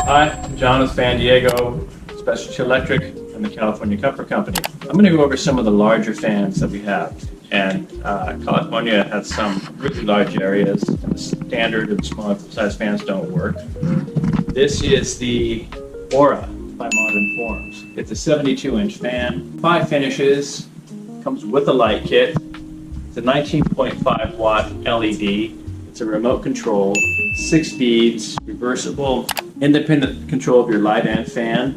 Hi, I'm John with San Diego Specialty Electric and the California Comfort Company. I'm going to go over some of the larger fans that we have. And California has some really large areas, and the standard and smaller size fans don't work. This is the Aura by Modern Forms. It's a 72-inch fan, 5 finishes, comes with a light kit. It's a 19.5 watt LED. It's a remote control, 6 speeds, reversible, independent control of your light and fan.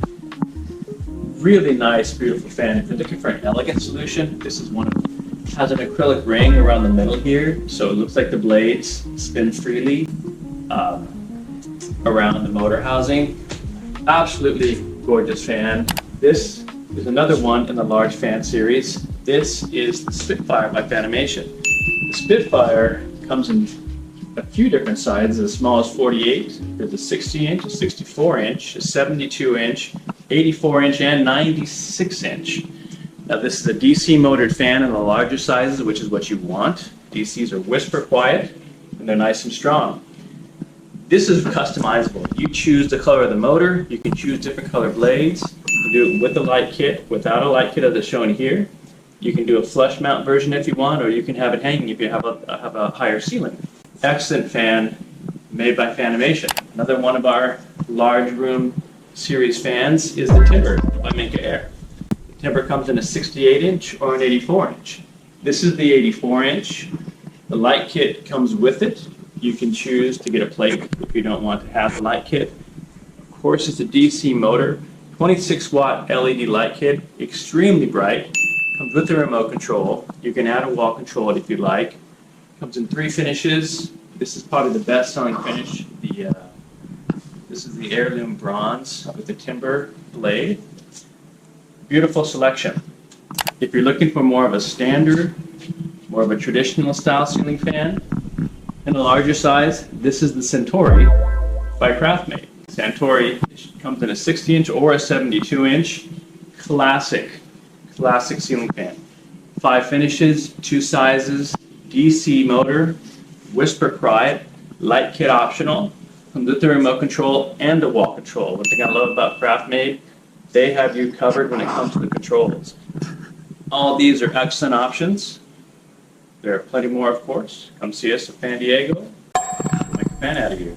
Really nice, beautiful fan. If you're looking for an elegant solution, this is one of them. It has an acrylic ring around the middle here, so it looks like the blades spin freely around the motor housing. Absolutely gorgeous fan. This is another one in the large fan series. This is the Spitfire by Fanimation. The Spitfire comes in a few different sizes, as small as 48. There's a 60-inch, a 64-inch, a 72-inch, 84-inch, and 96-inch. Now this is a DC motored fan in the larger sizes, which is what you want. DCs are whisper quiet, and they're nice and strong. This is customizable. You choose the color of the motor. You can choose different color blades. You can do it with a light kit, without a light kit as it's shown here. You can do a flush mount version if you want, or you can have it hanging if you have a higher ceiling. Excellent fan made by Fanimation. Another one of our large room series fans is the Timber by Minka Air. The Timber comes in a 68-inch or an 84-inch. This is the 84-inch. The light kit comes with it. You can choose to get a plate if you don't want to have the light kit. Of course, it's a DC motor, 26 watt LED light kit, extremely bright. Comes with the remote control. You can add a wall control if you'd like. Comes in 3 finishes. This is probably the best selling finish. This is the heirloom bronze with the Timber blade. Beautiful selection. If you're looking for more of a standard, more of a traditional style ceiling fan, in a larger size, this is the Centauri by Craftmate. Centauri comes in a 60-inch or a 72-inch. Classic ceiling fan. 5 finishes, 2 sizes, DC motor, whisper quiet, light kit optional, comes with the remote control and the wall control. One thing I love about Craftmate, they have you covered when it comes to the controls. All these are excellent options. There are plenty more, of course. Come see us at San Diego. Make a fan out of you.